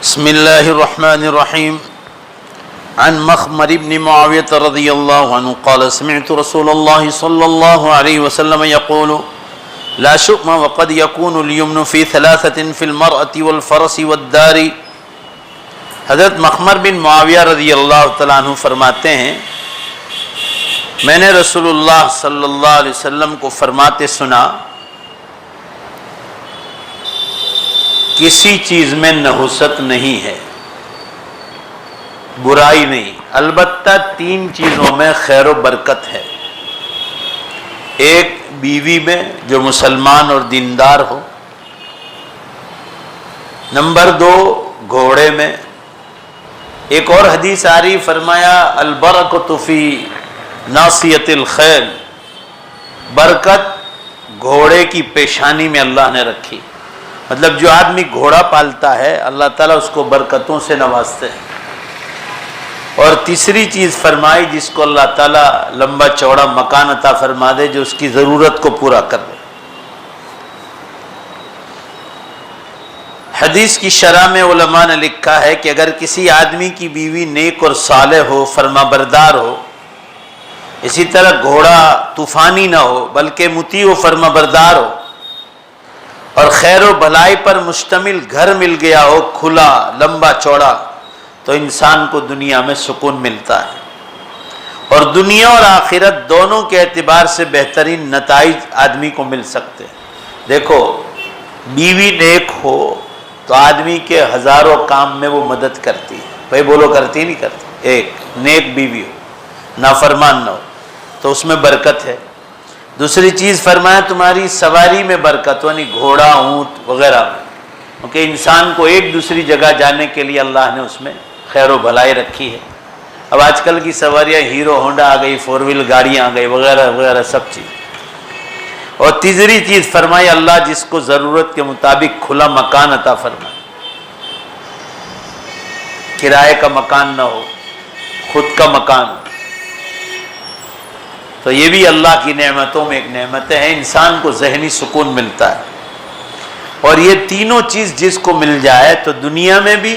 بسم الله الرحمن الرحيم. عن مخمر بن معاوية رضي الله عنه قال سمعت رسول الله صلى الله عليه وسلم يقول لا شؤم وقد يكون اليمن في ثلاثة في المرأة والفرس والدار. حضرت مخمر بن معاویہ رضی اللہ تعالیٰ عنہ فرماتے ہیں میں نے رسول اللہ صلی اللہ علیہ وسلم کو فرماتے سنا کسی چیز میں نحوست نہیں ہے، برائی نہیں، البتہ تین چیزوں میں خیر و برکت ہے. ایک بیوی میں جو مسلمان اور دیندار ہو، نمبر دو گھوڑے میں. ایک اور حدیث آ رہی فرمایا البرکۃ فی ناصیۃ الخیل، برکت گھوڑے کی پیشانی میں اللہ نے رکھی. مطلب جو آدمی گھوڑا پالتا ہے اللہ تعالیٰ اس کو برکتوں سے نوازتے ہیں. اور تیسری چیز فرمائی جس کو اللہ تعالیٰ لمبا چوڑا مکان عطا فرما دے جو اس کی ضرورت کو پورا کر دے. حدیث کی شرح میں علماء نے لکھا ہے کہ اگر کسی آدمی کی بیوی نیک اور صالح ہو، فرما بردار ہو، اسی طرح گھوڑا طوفانی نہ ہو بلکہ مطیع و فرما بردار ہو، اور خیر و بھلائی پر مشتمل گھر مل گیا ہو کھلا لمبا چوڑا، تو انسان کو دنیا میں سکون ملتا ہے اور دنیا اور آخرت دونوں کے اعتبار سے بہترین نتائج آدمی کو مل سکتے ہیں. دیکھو بیوی نیک ہو تو آدمی کے ہزاروں کام میں وہ مدد کرتی ہے. بھائی بولو کرتی نہیں کرتی؟ ایک نیک بیوی ہو، نافرمان نہ ہو تو اس میں برکت ہے. دوسری چیز فرمایا تمہاری سواری میں برکت، یعنی گھوڑا اونٹ وغیرہ میں، کیونکہ انسان کو ایک دوسری جگہ جانے کے لیے اللہ نے اس میں خیر و بھلائی رکھی ہے. اب آج کل کی سواریاں ہیرو ہونڈا آ گئی، 4 ویل گاڑیاں آ گئی وغیرہ وغیرہ سب چیز. اور تیسری چیز فرمائی اللہ جس کو ضرورت کے مطابق کھلا مکان عطا فرمائے، کرائے کا مکان نہ ہو، خود کا مکان ہو. تو یہ بھی اللہ کی نعمتوں میں ایک نعمت ہے، انسان کو ذہنی سکون ملتا ہے. اور یہ تینوں چیز جس کو مل جائے تو دنیا میں بھی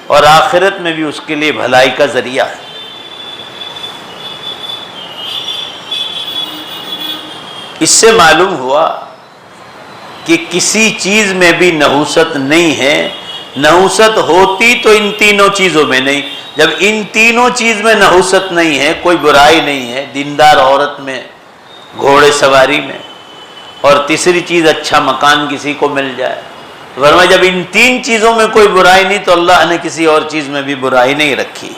اور آخرت میں بھی اس کے لیے بھلائی کا ذریعہ ہے. اس سے معلوم ہوا کہ کسی چیز میں بھی نحوست نہیں ہے. نحوست ہوتی تو ان تینوں چیزوں میں نہیں. جب ان تینوں چیز میں نحوست نہیں ہے، کوئی برائی نہیں ہے، دیندار عورت میں، گھوڑے سواری میں، اور تیسری چیز اچھا مکان کسی کو مل جائے. ورنہ جب ان تین چیزوں میں کوئی برائی نہیں تو اللہ نے کسی اور چیز میں بھی برائی نہیں رکھی.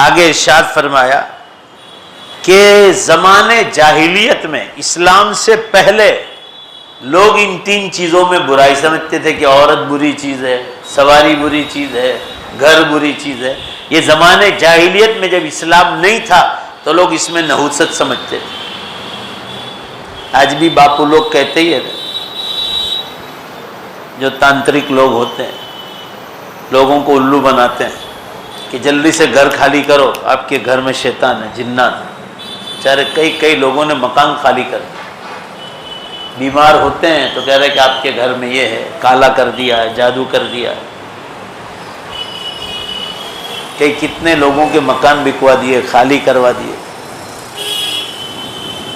آگے ارشاد فرمایا کہ زمانے جاہلیت میں، اسلام سے پہلے لوگ ان تین چیزوں میں برائی سمجھتے تھے کہ عورت بری چیز ہے، سواری بری چیز ہے، گھر بری چیز ہے. یہ زمانے جاہلیت میں جب اسلام نہیں تھا تو لوگ اس میں نحوست سمجھتے تھے. آج بھی باپو لوگ کہتے ہی ہے، جو تانترک لوگ ہوتے ہیں لوگوں کو الو بناتے ہیں کہ جلدی سے گھر خالی کرو، آپ کے گھر میں شیطان ہے، جنات ہے. چارے کئی لوگوں نے مکان خالی کر دیا. بیمار ہوتے ہیں تو کہہ رہے کہ آپ کے گھر میں یہ ہے، کالا کر دیا ہے، جادو کر دیا ہے. کہ کتنے لوگوں کے مکان بکوا دیے، خالی کروا دیے.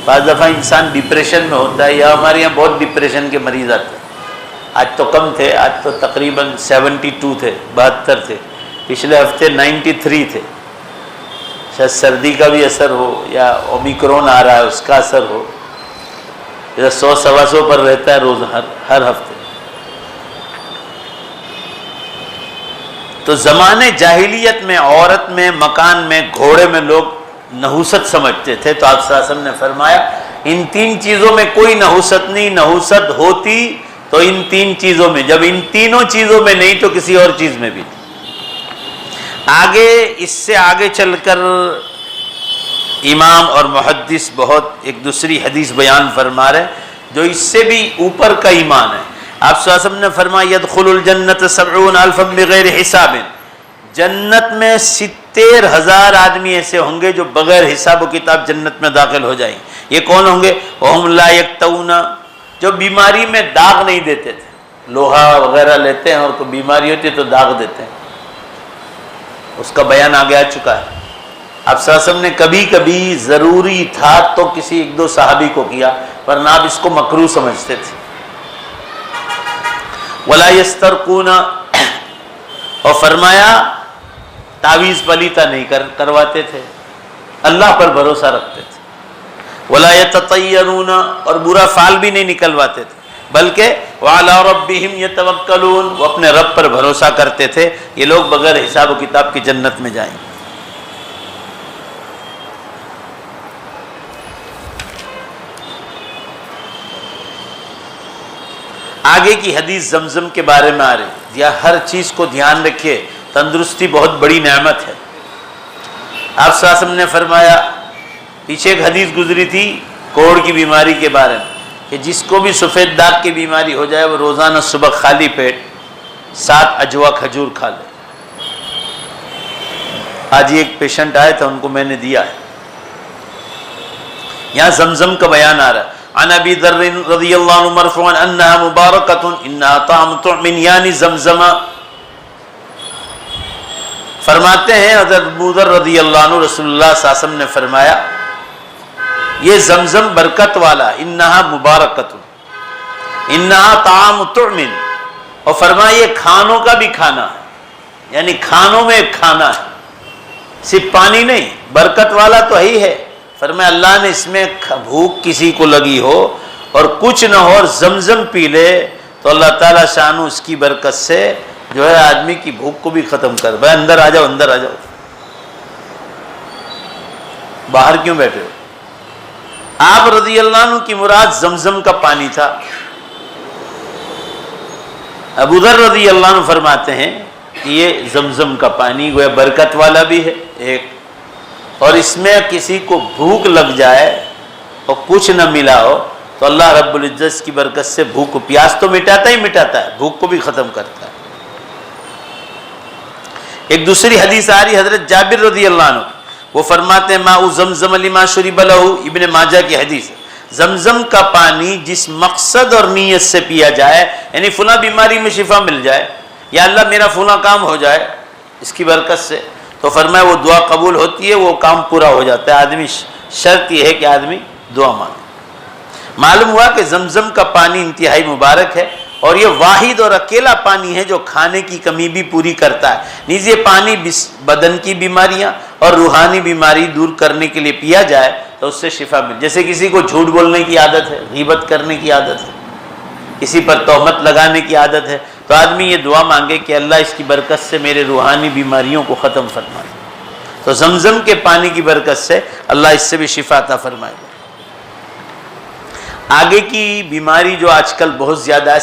بعض دفعہ انسان ڈپریشن میں ہوتا ہے، یا ہمارے یہاں بہت ڈپریشن کے مریض آتے ہیں. آج تو کم تھے، آج تو تقریباً 72 تھے، 72 تھے. پچھلے ہفتے 93 تھے. شاید سردی کا بھی اثر ہو یا اومیکرون آ رہا ہے اس کا اثر ہو. 100-125 پر رہتا ہے روز، ہر ہفتے. تو زمانے جاہلیت میں عورت میں، مکان میں، گھوڑے میں لوگ نحوست سمجھتے تھے. تو آپ صلی اللہ علیہ وسلم نے فرمایا ان تین چیزوں میں کوئی نحوست نہیں. نحوست ہوتی تو ان تین چیزوں میں، جب ان تینوں چیزوں میں نہیں تو کسی اور چیز میں بھی. آگے اس سے آگے چل کر امام اور محدث بہت ایک دوسری حدیث بیان فرما رہے جو اس سے بھی اوپر کا ایمان ہے. آپ صلی اللہ علیہ وسلم نے فرمایا یدخل الجنت 70,000 بغیر حساب. جنت میں 70,000 آدمی ایسے ہوں گے جو بغیر حساب و کتاب جنت میں داخل ہو جائیں. یہ کون ہوں گے؟ وہم لا یکتوون، جو بیماری میں داغ نہیں دیتے تھے. لوہا وغیرہ لیتے ہیں اور کوئی بیماری ہوتی ہے تو داغ دیتے ہیں، اس کا بیان آگے آ چکا ہے۔ آپ صلی اللہ علیہ وسلم نے کبھی کبھی ضروری تھا تو کسی ایک دو صحابی کو کیا، ورنہ آپ اس کو مکروہ سمجھتے تھے۔ وَلَا يَسْتَرْقُونَ، اور فرمایا تعویذ پلیتا نہیں کرواتے تھے، اللہ پر بھروسہ رکھتے تھے۔ وَلَا يَتَطَيَّرُونَ، اور برا فال بھی نہیں نکلواتے تھے، بلکہ وَعَلَىٰ رَبِّهِمْ يَتَوَكَّلُونَ، وہ اپنے رب پر بھروسہ کرتے تھے۔ یہ لوگ بغیر حساب و کتاب کی جنت میں جائیں گے۔ آگے کی حدیث زمزم کے بارے میں آ رہی، یا ہر چیز کو دھیان رکھیے، تندرستی بہت بڑی نعمت ہے۔ آپ صلی اللہ علیہ وسلم نے فرمایا، پیچھے ایک حدیث گزری تھی کوڑ کی بیماری کے بارے میں، کہ جس کو بھی سفید داغ کی بیماری ہو جائے وہ روزانہ صبح خالی پیٹ 7 اجوا کھجور کھا لے۔ آج ایک پیشنٹ آئے تھا، ان کو میں نے دیا ہے۔ یہاں زمزم کا بیان آ رہا ہے۔ عن ابی ذر رضی اللہ عنہ مرفوعا انها مبارکۃ انها طعم طعم یعنی زمزم۔ فرماتے ہیں حضرت ابو ذر رضی اللہ عنہ، رسول اللہ صلی اللہ علیہ وسلم نے فرمایا یہ زمزم برکت والا، انها مبارکۃ، انها طعام طعم، اور فرمایا یہ کھانوں کا بھی کھانا ہے، یعنی کھانوں میں ایک کھانا ہے، صرف پانی نہیں، برکت والا تو ہی ہے۔ فرمایا اللہ نے اس میں بھوک کسی کو لگی ہو اور کچھ نہ ہو اور زمزم پی لے تو اللہ تعالیٰ شانو اس کی برکت سے جو ہے آدمی کی بھوک کو بھی ختم کر۔ بھائی اندر آ جاؤ، اندر آ جاؤ، باہر کیوں بیٹھے ہو؟ آپ رضی اللہ عنہ کی مراد زمزم کا پانی تھا۔ ابو ذر رضی اللہ عنہ فرماتے ہیں کہ یہ زمزم کا پانی گویا برکت والا بھی ہے ایک، اور اس میں کسی کو بھوک لگ جائے اور کچھ نہ ملا ہو تو اللہ رب العزت کی برکت سے بھوک کو، پیاس تو مٹاتا ہی مٹاتا ہے، بھوک کو بھی ختم کرتا ہے۔ ایک دوسری حدیث آ رہی حضرت جابر رضی اللہ عنہ، وہ فرماتے ہیں ماء زمزم لما شرب له، ابن ماجہ کی حدیث ہے، زمزم کا پانی جس مقصد اور نیت سے پیا جائے، یعنی فلاں بیماری میں شفا مل جائے، یا اللہ میرا فلاں کام ہو جائے اس کی برکت سے، تو فرمایا وہ دعا قبول ہوتی ہے، وہ کام پورا ہو جاتا ہے۔ آدمی شرط یہ ہے کہ آدمی دعا مانگے۔ معلوم ہوا کہ زمزم کا پانی انتہائی مبارک ہے، اور یہ واحد اور اکیلا پانی ہے جو کھانے کی کمی بھی پوری کرتا ہے۔ نیز یہ پانی بدن کی بیماریاں اور روحانی بیماری دور کرنے کے لیے پیا جائے تو اس سے شفا مل۔ جیسے کسی کو جھوٹ بولنے کی عادت ہے، غیبت کرنے کی عادت ہے، کسی پر تہمت لگانے کی عادت ہے، تو آدمی یہ دعا مانگے کہ اللہ اس کی برکت سے میرے روحانی بیماریوں کو ختم فرمائے، تو زمزم کے پانی کی برکت سے اللہ اس سے بھی شفا عطا فرمائے گا۔ آگے کی بیماری جو آج کل بہت زیادہ ہے،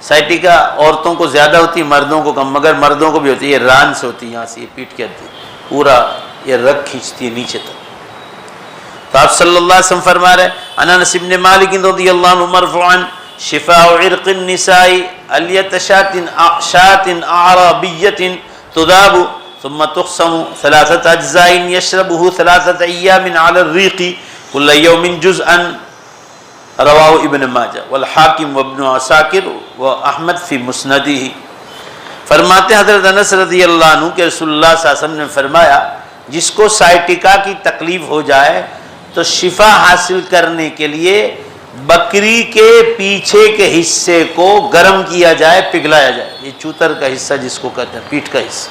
سائٹیکا عورتوں کو زیادہ ہوتی ہے، مردوں کو کم، مگر مردوں کو بھی ہوتی ہے۔ یہ ران سے ہوتی ہے، یہاں سے یہ پیٹ کے اندر پورا یہ رگ کھینچتی ہے نیچے تک۔ تو آپ صلی اللہ علیہ وسلم فرما رہے عن انس بن مالک رضی اللہ عنہ مرفوعا شفاء عرق النساء الیت شاة اعرابیة تذاب ثم تقسم 3 اجزاء يشربه 3 ایام على الريق كل يوم جزءا، رواہ ابن ماجہ والحاکم وابن عساکر واحمد فی مسندہ۔ فرماتے حضرت انس رضی اللہ عنہ کہ رسول اللہ صلی اللہ علیہ وسلم نے فرمایا جس کو سائٹیکا کی تکلیف ہو جائے تو شفا حاصل کرنے کے لیے بکری کے پیچھے کے حصے کو گرم کیا جائے، پگھلایا جائے، یہ چوتر کا حصہ جس کو کہتے ہیں، پیٹھ کا حصہ،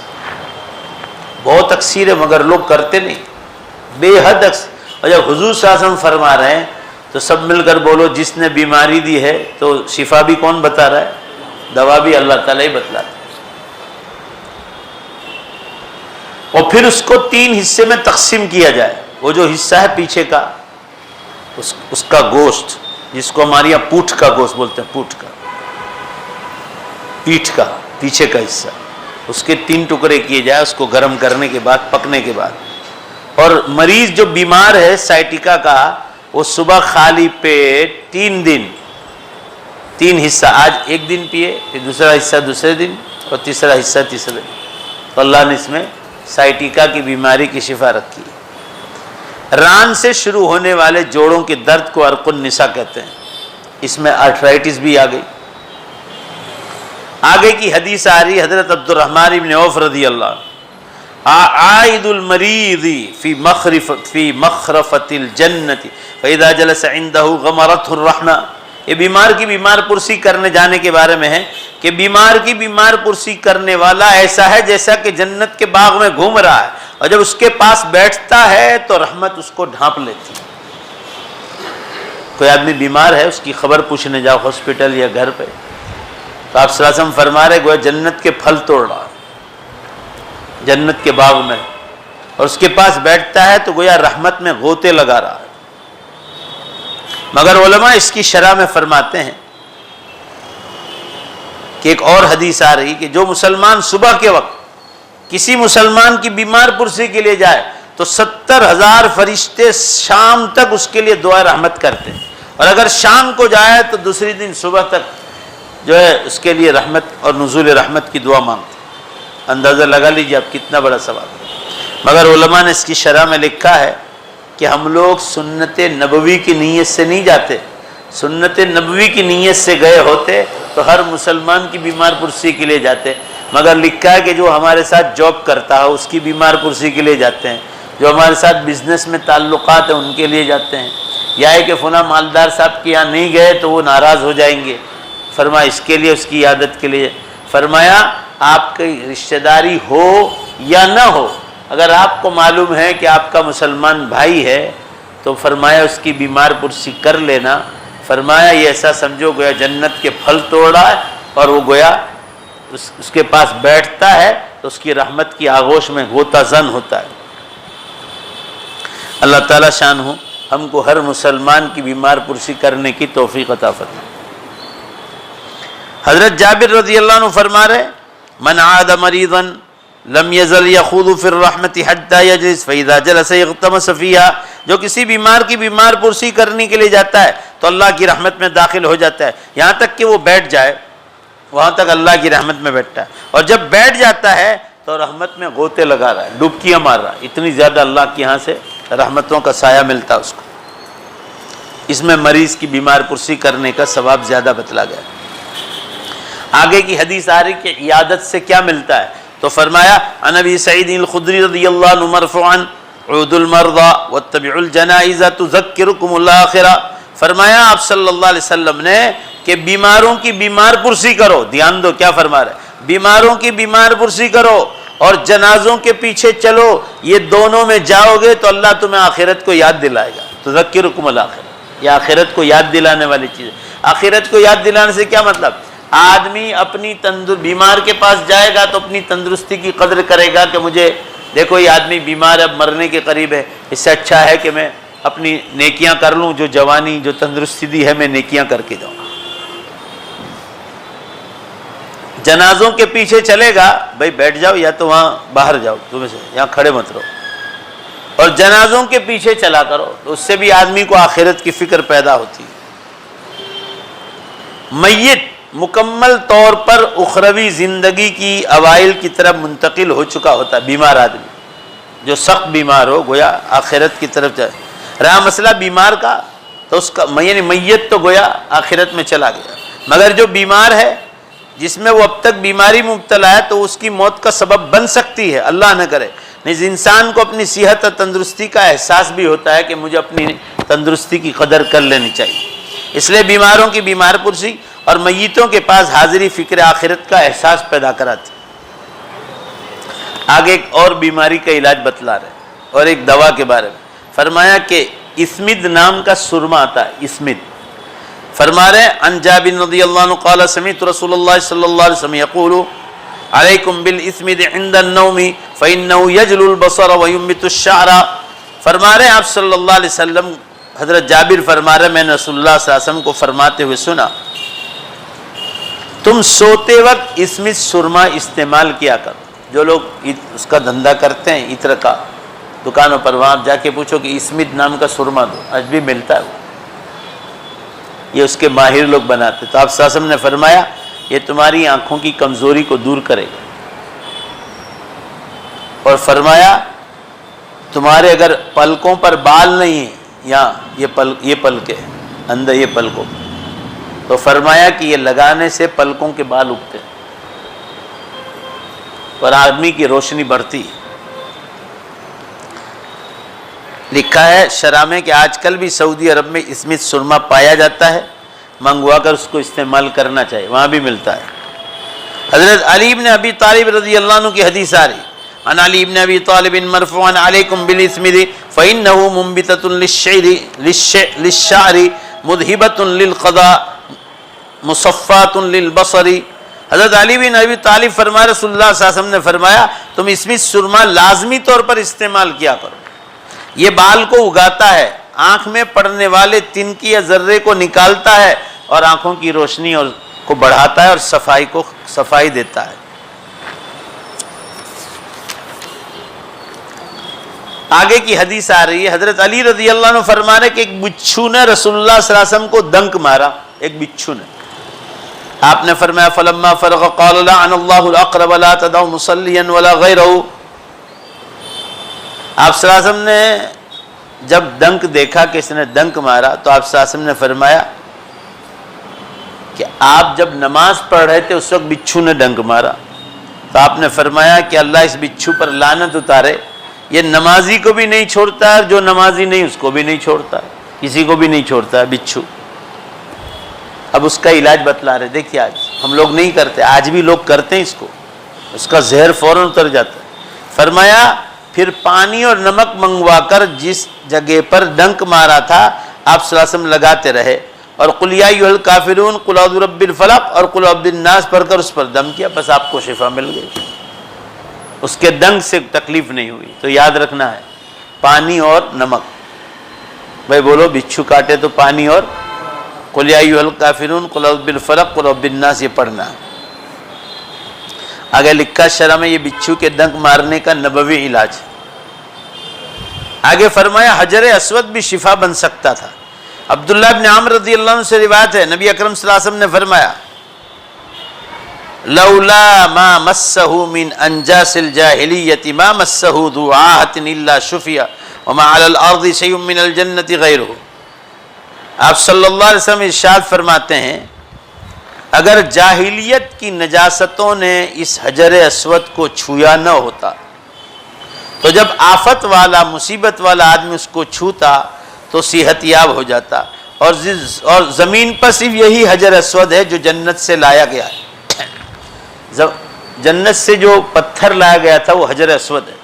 بہت اکثیر ہے مگر لوگ کرتے نہیں، بے حد اکثر۔ اور جب حضور صلی اللہ علیہ وسلم فرما رہے ہیں تو سب مل کر بولو جس نے بیماری دی ہے تو شفا بھی کون بتا رہا ہے؟ دوا بھی اللہ تعالیٰ ہی بتلاتا ہے۔ اور پھر اس کو 3 حصے میں تقسیم کیا جائے، وہ جو حصہ ہے پیچھے کا اس کا گوشت، جس کو ہمارے یہاں پوٹھ کا گوشت بولتے ہیں، پوٹھ کا، پیٹھ کا پیچھے کا حصہ، اس کے 3 ٹکڑے کیے جائے، اس کو گرم کرنے کے بعد، پکنے کے بعد۔ اور مریض جو بیمار ہے سائٹیکا کا، وہ صبح خالی پیٹ 3 دن 3 حصہ، آج 1 دن پیے، پھر دوسرا حصہ دوسرے دن، اور تیسرا حصہ تیسرے دن، تو اللہ نے اس میں سائٹیکا کی بیماری کی شفا رکھی ہے۔ ران سے شروع ہونے والے جوڑوں کے درد کو عرق النساء کہتے ہیں، اس میں آرتھرائٹس بھی آ گئی، آگے کی حدیث آ رہی حضرت عبد الرحمن ابن عوف رضی اللہ عنہ، عائد المریض فی مخرفۃ الجنۃ فاذا جلس عنده غمرته الرحمہ، یہ بیمار کی بیمار پرسی کرنے جانے کے بارے میں ہے کہ بیمار کی بیمار پرسی کرنے والا ایسا ہے جیسا کہ جنت کے باغ میں گھوم رہا ہے، اور جب اس کے پاس بیٹھتا ہے تو رحمت اس کو ڈھانپ لیتی ہے۔ کوئی آدمی بیمار ہے، اس کی خبر پوچھنے جاؤ ہاسپٹل یا گھر پہ، تو آپ صلی اللہ علیہ وسلم فرما رہے گویا جنت کے پھل توڑ رہا ہے جنت کے باغ میں، اور اس کے پاس بیٹھتا ہے تو گویا رحمت میں غوطے لگا رہا ہے۔ مگر علماء اس کی شرح میں فرماتے ہیں کہ ایک اور حدیث آ رہی کہ جو مسلمان صبح کے وقت کسی مسلمان کی بیمار پرسی کے لیے جائے تو 70,000 فرشتے شام تک اس کے لیے دعا رحمت کرتے ہیں، اور اگر شام کو جائے تو دوسری دن صبح تک جو ہے اس کے لیے رحمت اور نزول رحمت کی دعا مانگتے ہیں۔ اندازہ لگا لیجیے آپ کتنا بڑا ثواب ہے۔ مگر علماء نے اس کی شرح میں لکھا ہے کہ ہم لوگ سنت نبوی کی نیت سے نہیں جاتے، سنت نبوی کی نیت سے گئے ہوتے تو ہر مسلمان کی بیمار پرسی کے لیے جاتے، مگر لکھا ہے کہ جو ہمارے ساتھ جاب کرتا ہے اس کی بیمار پرسی کے لیے جاتے ہیں، جو ہمارے ساتھ بزنس میں تعلقات ہیں ان کے لیے جاتے ہیں، یا ہے کہ فلاں مالدار صاحب کے یہاں نہیں گئے تو وہ ناراض ہو جائیں گے، فرمایا اس کے لیے، اس کی عادت کے لیے۔ فرمایا آپ کی رشتہ داری ہو یا نہ ہو، اگر آپ کو معلوم ہے کہ آپ کا مسلمان بھائی ہے تو فرمایا اس کی بیمار پرسی کر لینا۔ فرمایا یہ ایسا سمجھو گویا جنت کے پھل توڑ رہا ہے، اور وہ گویا اس کے پاس بیٹھتا ہے تو اس کی رحمت کی آغوش میں غوطہ زن ہوتا ہے۔ اللہ تعالیٰ شان ہو ہم کو ہر مسلمان کی بیمار پرسی کرنے کی توفیق عطا فرمائے۔ حضرت جابر رضی اللہ عنہ فرما رہے من عاد مریضا لم یزل یخوض فی الرحمت حتی یجلس فاذا جلس یغتمس فیہا، جو کسی بیمار کی بیمار پرسی کرنے کے لیے جاتا ہے تو اللہ کی رحمت میں داخل ہو جاتا ہے، یہاں تک کہ وہ بیٹھ جائے، وہاں تک اللہ کی رحمت میں بیٹھتا ہے، اور جب بیٹھ جاتا ہے تو رحمت میں غوطے لگا رہا ہے، ڈبکیاں مار رہا ہے، اتنی زیادہ اللہ کے یہاں سے رحمتوں کا سایہ ملتا ہے اس کو۔ اس میں مریض کی بیمار پرسی کرنے کا ثواب زیادہ بتلا گیا۔ آگے کی حدیث آ رہی کہ عیادت سے کیا ملتا ہے، تو فرمایا عن ابی سعید الخدری رضی اللہ عنہ مرفوعا عودوا المرضى واتبعوا الجنائز تذکرکم الآخرہ، فرمایا آپ صلی اللہ علیہ وسلم نے کہ بیماروں کی بیمار پرسی کرو، دھیان دو کیا فرما رہے، بیماروں کی بیمار پرسی کرو اور جنازوں کے پیچھے چلو، یہ دونوں میں جاؤ گے تو اللہ تمہیں آخرت کو یاد دلائے گا۔ تذکرکم الآخرہ، یہ آخرت کو یاد دلانے والی چیز ہے۔ آخرت کو یاد دلانے سے کیا مطلب، آدمی اپنی بیمار کے پاس جائے گا تو اپنی تندرستی کی قدر کرے گا کہ مجھے دیکھو یہ آدمی بیمار اب مرنے کے قریب ہے، اس سے اچھا ہے کہ میں اپنی نیکیاں کر لوں، جو جوانی جو تندرستی دی ہے میں نیکیاں کر کے جاؤں۔ جنازوں کے پیچھے چلے گا، بھائی بیٹھ جاؤ یا تو وہاں باہر جاؤ، تمہیں سے یہاں کھڑے مت رہو، اور جنازوں کے پیچھے چلا کرو، تو اس سے بھی آدمی کو آخرت کی فکر پیدا ہوتی ہے۔ میت مکمل طور پر اخروی زندگی کی اوائل کی طرف منتقل ہو چکا ہوتا ہے، بیمار آدمی جو سخت بیمار ہو گویا آخرت کی طرف جائے، رہا مسئلہ بیمار کا تو اس کا یعنی میت تو گویا آخرت میں چلا گیا، مگر جو بیمار ہے جس میں وہ اب تک بیماری مبتلا ہے تو اس کی موت کا سبب بن سکتی ہے، اللہ نہ کرے، نہیں انسان کو اپنی صحت اور تندرستی کا احساس بھی ہوتا ہے کہ مجھے اپنی تندرستی کی قدر کر لینی چاہیے، اس لیے بیماروں کی بیمار پرسی اور میتوں کے پاس حاضری فکر آخرت کا احساس پیدا کراتی۔ آگے ایک اور بیماری کا علاج بتلا رہے اور ایک دوا کے بارے میں فرمایا کہ اسمد نام کا سرما آتا ہے، اسمد، فرما رہے عن جابر رضی اللہ عنہ قال سمعت رسول اللہ صلی اللہ علیہ وسلم یقول علیکم بالاسمد عند النوم فانه یجل البصر وینبت الشعر، فرما رہے آپ صلی اللہ علیہ وسلم، حضرت جابر فرما رہے میں نے رسول اللہ صلی اللہ علیہ وسلم کو فرماتے ہوئے سنا تم سوتے وقت اسمد سرما استعمال کیا کرو۔ جو لوگ اس کا دھندا کرتے ہیں عطر کا، دکانوں پر وہاں جا کے پوچھو کہ اسمد نام کا سرما دو، آج بھی ملتا ہے وہ، یہ اس کے ماہر لوگ بناتے، تو آپ صلی اللہ علیہ وسلم نے فرمایا یہ تمہاری آنکھوں کی کمزوری کو دور کرے گا، اور فرمایا تمہارے اگر پلکوں پر بال نہیں ہیں، یہاں یہ پلکیں اندر یہ پلکوں، تو فرمایا کہ یہ لگانے سے پلکوں کے بال اگتے ہیں، اور آدمی کی روشنی بڑھتی ہے۔ لکھا ہے شرح میں کہ آج کل بھی سعودی عرب میں اسمتھ سرما پایا جاتا ہے، منگوا کر اس کو استعمال کرنا چاہیے، وہاں بھی ملتا ہے۔ حضرت علی بن ابی طالب رضی اللہ عنہ کی حدیث آ رہی، عن علی بن ابی طالب مرفوعا علیکم بالاسمد فإنه منبتۃ للشعر مذہبۃ للقضاء مصفات للبصر۔ حضرت علی بن ابی طالب فرمایا رسول اللہ صلی اللہ علیہ وسلم نے فرمایا تم اسمتھ سرما لازمی طور پر استعمال کیا کرو، یہ بال کو اگاتا ہے، آنکھ میں پڑنے والے تنکی یا ذرے کو نکالتا ہے اور آنکھوں کی روشنی اور کو بڑھاتا ہے اور صفائی دیتا ہے۔ آگے کی حدیث آ رہی ہے، حضرت علی رضی اللہ عنہ فرما رہے کہ ایک بچھو نے رسول اللہ صلی اللہ علیہ وسلم کو ڈنک مارا، ایک بچھو نے۔ آپ نے فرمایا فلما فرغ قال لعن اللہ الاقرب لا تدعوا مصلیا ولا غیرہ۔ آپ صلی اللہ علیہ وسلم نے جب ڈنک دیکھا کہ اس نے ڈنک مارا تو آپ صلی اللہ علیہ وسلم نے فرمایا کہ آپ جب نماز پڑھ رہے تھے اس وقت بچھو نے ڈنک مارا، تو آپ نے فرمایا کہ اللہ اس بچھو پر لعنت اتارے، یہ نمازی کو بھی نہیں چھوڑتا ہے، جو نمازی نہیں اس کو بھی نہیں چھوڑتا ہے، کسی کو بھی نہیں چھوڑتا ہے بچھو۔ اب اس کا علاج بتلا رہے، دیکھیے آج ہم لوگ نہیں کرتے، آج بھی لوگ کرتے ہیں اس کو، اس کا زہر فوراً اتر جاتا ہے۔ فرمایا پھر پانی اور نمک منگوا کر جس جگہ پر ڈنک مارا تھا آپ صلی اللہ علیہ وسلم لگاتے رہے، اور قل یا ایھا الکافرون قل اعوذ برب الفلق اور قل اعوذ بالناس پڑھ کر اس پر دم کیا، بس آپ کو شفا مل گئی، اس کے ڈنک سے تکلیف نہیں ہوئی۔ تو یاد رکھنا ہے پانی اور نمک، بھائی بولو بچھو کاٹے تو پانی اور قل یا ایھا الکافرون قل اعوذ بالفلق قل اعوذ بالناس یہ پڑھنا ہے۔ آگے لکھا شرح میں یہ بچھو کے ڈنک مارنے کا نبوی علاج۔ آگے فرمایا حجر اسود بھی شفا بن سکتا تھا۔ عبداللہ ابن عمرو رضی اللہ عنہ سے روایت ہے نبی اکرم صلی اللہ علیہ وسلم نے فرمایا لولا ما مسه من انجاس الجاہلیت ما مسه ذو عاہۃ الا شفی وما علی الارض شیء من الجنۃ غیرہ۔ آپ صلی اللہ علیہ وسلم ارشاد فرماتے ہیں اگر جاہلیت کی نجاستوں نے اس حجر اسود کو چھویا نہ ہوتا تو جب آفت والا مصیبت والا آدمی اس کو چھوتا تو صحت یاب ہو جاتا، اور زمین پر صرف یہی حجر اسود ہے جو جنت سے لایا گیا ہے۔ جنت سے جو پتھر لایا گیا تھا وہ حجر اسود ہے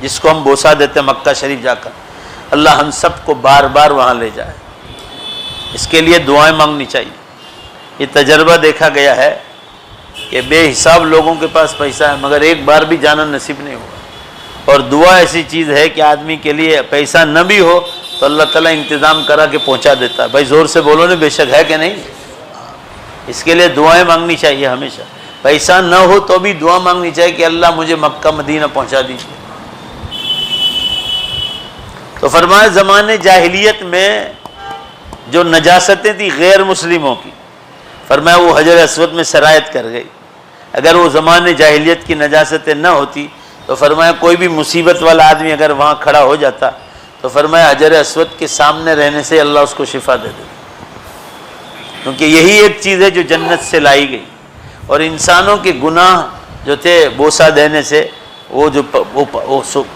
جس کو ہم بوسہ دیتے ہیں مکہ شریف جا کر۔ اللہ ہم سب کو بار بار وہاں لے جائے، اس کے لیے دعائیں مانگنی چاہیے۔ یہ تجربہ دیکھا گیا ہے کہ بے حساب لوگوں کے پاس پیسہ ہے مگر ایک بار بھی جانا نصیب نہیں ہوا، اور دعا ایسی چیز ہے کہ آدمی کے لیے پیسہ نہ بھی ہو تو اللہ تعالیٰ انتظام کرا کے پہنچا دیتا ہے۔ بھائی زور سے بولو نا، بے شک ہے کہ نہیں؟ اس کے لیے دعائیں مانگنی چاہیے ہمیشہ، پیسہ نہ ہو تو بھی دعا مانگنی چاہیے کہ اللہ مجھے مکہ مدینہ پہنچا دیجیے۔ تو فرمایا زمانے جاہلیت میں جو نجاستیں تھیں غیر مسلموں کی، فرمایا وہ حجر اسود میں سرایت کر گئی۔ اگر وہ زمانے جاہلیت کی نجاستیں نہ ہوتی تو فرمایا کوئی بھی مصیبت والا آدمی اگر وہاں کھڑا ہو جاتا تو فرمایا حجر اسود کے سامنے رہنے سے اللہ اس کو شفا دے دیتا، کیونکہ یہی ایک چیز ہے جو جنت سے لائی گئی۔ اور انسانوں کے گناہ جو تھے بوسہ دینے سے وہ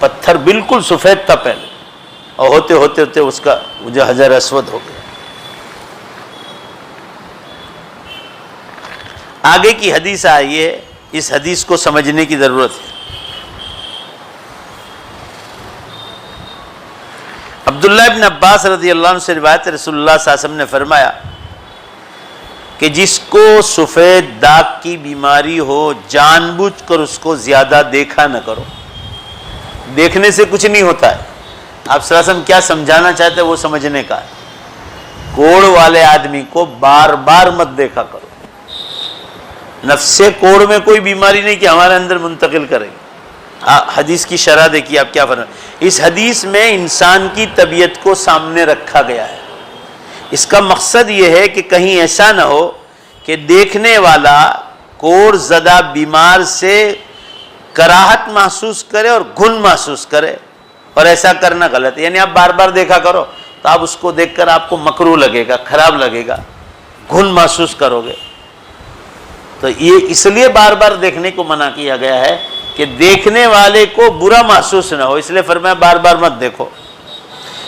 پتھر بالکل سفید تھا پہلے، اور ہوتے ہوتے ہوتے اس کا جو حجر اسود ہو گیا۔ آگے کی حدیث آئی ہے، اس حدیث کو سمجھنے کی ضرورت ہے۔ عبداللہ ابن عباس رضی اللہ عنہ سے روایت رسول اللہ صلی اللہ علیہ وسلم نے فرمایا کہ جس کو سفید داغ کی بیماری ہو جان بوجھ کر اس کو زیادہ دیکھا نہ کرو، دیکھنے سے کچھ نہیں ہوتا ہے۔ آپ صلی اللہ علیہ وسلم کیا سمجھانا چاہتے ہیں وہ سمجھنے کا ہے۔ کوڑ والے آدمی کو بار بار مت دیکھا کرو، نفس کوڑ میں کوئی بیماری نہیں کہ ہمارے اندر منتقل کرے گی۔ حدیث کی شرح دیکھیے آپ کیا فرمایا۔ اس حدیث میں انسان کی طبیعت کو سامنے رکھا گیا ہے۔ اس کا مقصد یہ ہے کہ کہیں ایسا نہ ہو کہ دیکھنے والا کوڑ زدہ بیمار سے کراہت محسوس کرے اور گھن محسوس کرے، اور ایسا کرنا غلط ہے۔ یعنی آپ بار بار دیکھا کرو تو آپ اس کو دیکھ کر آپ کو مکروہ لگے گا، خراب لگے گا، گھن محسوس کرو گے۔ تو یہ اس لیے بار بار دیکھنے کو منع کیا گیا ہے کہ دیکھنے والے کو برا محسوس نہ ہو، اس لیے فرمایا بار بار مت دیکھو،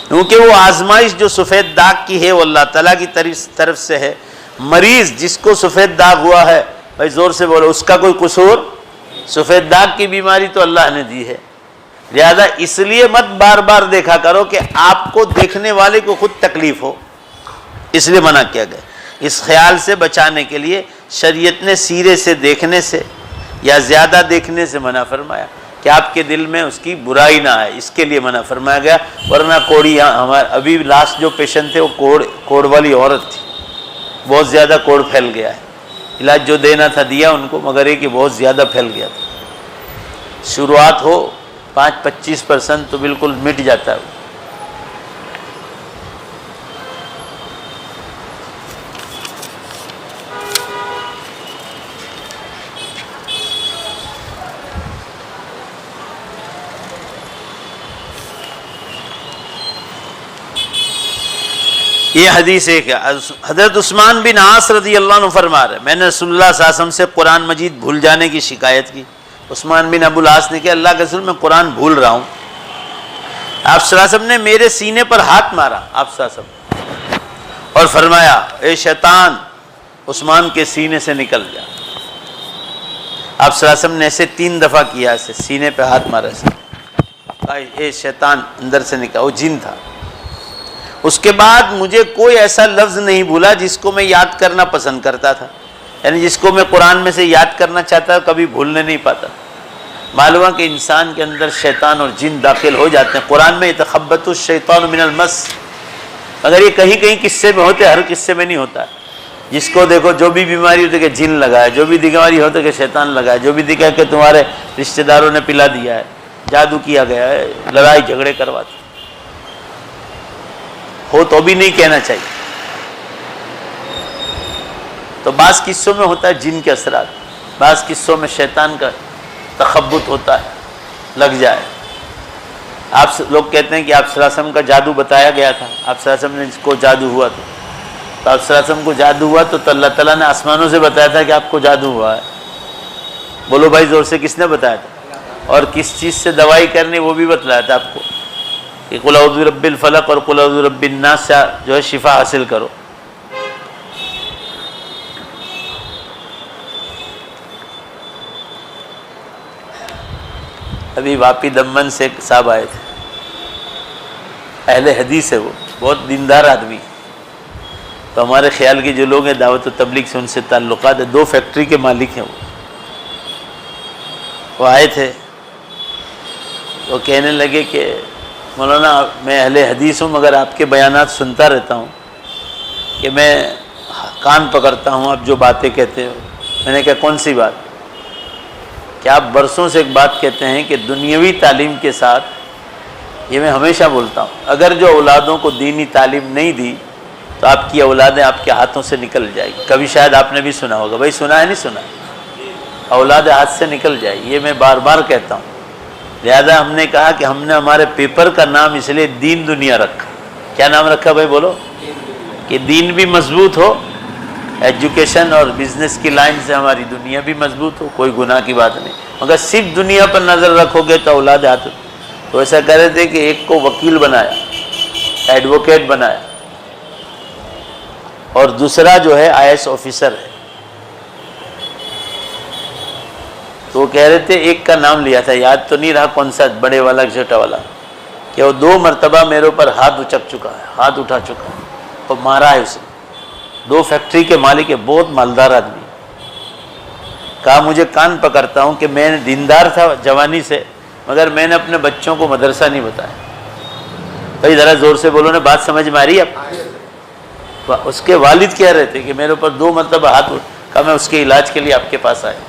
کیونکہ وہ آزمائش جو سفید داغ کی ہے وہ اللہ تعالیٰ کی طرف سے ہے۔ مریض جس کو سفید داغ ہوا ہے، بھائی زور سے بولو، اس کا کوئی قصور؟ سفید داغ کی بیماری تو اللہ نے دی ہے، لہذا اس لیے مت بار بار دیکھا کرو کہ آپ کو دیکھنے والے کو خود تکلیف ہو، اس لیے منع کیا گیا۔ اس خیال سے بچانے کے لیے شریعت نے سیرے سے دیکھنے سے یا زیادہ دیکھنے سے منع فرمایا کہ آپ کے دل میں اس کی برائی نہ آئے، اس کے لیے منع فرمایا گیا۔ ورنہ کوڑی، ہمارے ابھی لاسٹ جو پیشنٹ تھے وہ کوڑ والی عورت تھی، بہت زیادہ کوڑ پھیل گیا ہے، علاج جو دینا تھا دیا ان کو، مگر یہ کہ بہت زیادہ پھیل گیا تھا۔ شروعات ہو 5-25% تو بالکل مٹ جاتا ہے۔ یہ حدیث ایک ہے۔ حضرت عثمان بن عاص رضی اللہ عنہ فرما رہے ہیں، میں نے رسول اللہ صلی اللہ علیہ وسلم سے قرآن مجید بھول جانے کی شکایت کی۔ عثمان بن ابو العاص نے کہا اللہ کے رسول میں قرآن بھول رہا ہوں۔ آپ صلی اللہ علیہ وسلم نے میرے سینے پر ہاتھ مارا، آپ صلی اللہ علیہ وسلم، اور فرمایا اے شیطان عثمان کے سینے سے نکل جا۔ آپ صلی اللہ علیہ وسلم نے ایسے 3 دفعہ کیا، ایسے سینے پہ ہاتھ مارا، ایسے کہا اے شیطان اندر سے نکل، وہ جن تھا۔ اس کے بعد مجھے کوئی ایسا لفظ نہیں بھولا جس کو میں یاد کرنا پسند کرتا تھا، یعنی جس کو میں قرآن میں سے یاد کرنا چاہتا تھا کبھی بھولنے نہیں پاتا۔ معلوم ہے کہ انسان کے اندر شیطان اور جن داخل ہو جاتے ہیں۔ قرآن میں یتخبط الشیطان من المس، مگر یہ کہیں کہیں قصے میں ہوتے، ہر قصے میں نہیں ہوتا۔ جس کو دیکھو جو بھی بیماری ہوتی ہے کہ جن لگا ہے، جو بھی بیماری ہوتی ہے کہ شیطان لگا ہے، جو بھی دکھا کہ تمہارے رشتہ داروں نے پلا دیا ہے، جادو کیا گیا ہے، لڑائی جھگڑے کرواتے ہو تو بھی نہیں کہنا چاہیے۔ تو بعض قصوں میں ہوتا ہے جن کے اثرات، بعض قصوں میں شیطان کا تخبط ہوتا ہے، لگ جائے۔ آپ لوگ کہتے ہیں کہ آپ صلی اللہ علیہ وسلم کا جادو بتایا گیا تھا، آپ صلی اللہ علیہ وسلم نے جس کو جادو ہوا تھا، تو آپ صلی اللہ علیہ وسلم کو جادو ہوا تو اللہ تعالیٰ نے آسمانوں سے بتایا تھا کہ آپ کو جادو ہوا ہے۔ بولو بھائی زور سے، کس نے بتایا تھا؟ اور کس چیز سے دوائی کرنی وہ بھی بتلایا تھا آپ کو، کہ قل اعوذ برب الفلق اور قل اعوذ برب الناس سے جو ہے شفا حاصل کرو۔ ابھی واپی دمن سے ایک صاحب آئے تھے، اہل حدیث ہے، وہ بہت دیندار آدمی، تو ہمارے خیال کے جو لوگ ہیں دعوت و تبلیغ سے ان سے تعلقات ہے، 2 فیکٹری کے مالک ہیں وہ آئے تھے، وہ کہنے لگے کہ مولانا میں اہل حدیث ہوں مگر آپ کے بیانات سنتا رہتا ہوں کہ میں کان پکڑتا ہوں آپ جو باتیں کہتے ہو۔ میں نے کہا کون سی بات؟ کہ آپ برسوں سے ایک بات کہتے ہیں کہ دنیاوی تعلیم کے ساتھ، یہ میں ہمیشہ بولتا ہوں، اگر جو اولادوں کو دینی تعلیم نہیں دی تو آپ کی اولادیں آپ کے ہاتھوں سے نکل جائے گی۔ کبھی شاید آپ نے بھی سنا ہوگا، بھائی سنا ہے نہیں سنا؟ اولاد ہاتھ سے نکل جائے گی، یہ میں بار بار کہتا ہوں۔ لہذا ہم نے کہا کہ ہم نے ہمارے پیپر کا نام اس لیے دین دنیا رکھا۔ کیا نام رکھا بھائی بولو؟ کہ دین بھی مضبوط ہو، ایجوکیشن اور بزنس کی لائن سے ہماری دنیا بھی مضبوط ہو، کوئی گناہ کی بات نہیں، مگر صرف دنیا پر نظر رکھو گے تو اولاد ہاتھ۔ تو ایسا کہہ رہے تھے کہ ایک کو وکیل بنایا، ایڈوکیٹ بنایا، اور دوسرا جو ہے IAS آفیسر ہے۔ تو وہ کہہ رہے تھے ایک کا نام لیا تھا، یاد تو نہیں رہا کون سا، بڑے والا چھوٹا والا، کہ وہ 2 مرتبہ میرے اوپر ہاتھ اچک چکا ہے، ہاتھ اٹھا چکا ہے اور مارا ہے اسے۔ 2 فیکٹری کے مالک ہے، بہت مالدار آدمی۔ کہا مجھے کان پکڑتا ہوں کہ میں دیندار تھا جوانی سے، مگر میں نے اپنے بچوں کو مدرسہ نہیں بتایا۔ بھائی ذرا زور سے بولو نا، بات سمجھ میں آ رہی ہے آپ؟ اس کے والد کہہ رہے تھے کہ میرے اوپر 2 مرتبہ ہاتھ کہا میں اس کے علاج کے لیے آپ کے پاس آیا،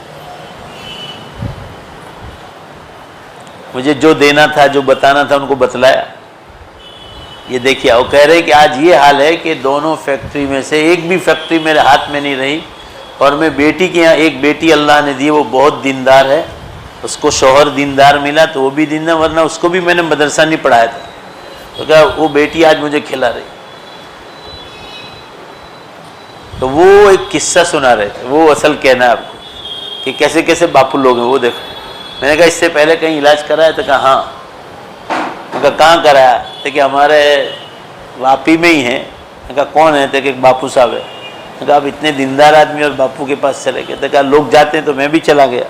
مجھے جو دینا تھا جو بتانا تھا ان کو بتلایا۔ یہ دیکھیے، وہ کہہ رہے کہ آج یہ حال ہے کہ دونوں فیکٹری میں سے ایک بھی فیکٹری میرے ہاتھ میں نہیں رہی، اور میں بیٹی کے یہاں، ایک بیٹی اللہ نے دی، وہ بہت دیندار ہے، اس کو شوہر دیندار ملا تو وہ بھی دیندار، ورنہ اس کو بھی میں نے مدرسہ نہیں پڑھایا تھا۔ تو کہا وہ بیٹی آج مجھے کھلا رہی۔ تو وہ ایک قصہ سنا رہے تھے، وہ اصل کہنا ہے آپ کو کہ کیسے کیسے باپو لوگ ہیں وہ دیکھو۔ میں نے کہا اس سے پہلے کہیں علاج کرایا؟ تو کہا ہاں۔ میں کہا کہاں کرایا؟ تو کہ ہمارے واپی میں ہی ہیں۔ میں کہا کون ہے؟ تو کہ ایک باپو صاحب ہے۔ میں کہا آپ اتنے دیندار آدمی اور باپو کے پاس چلے گئے؟ تو کہا لوگ جاتے ہیں تو میں بھی چلا گیا۔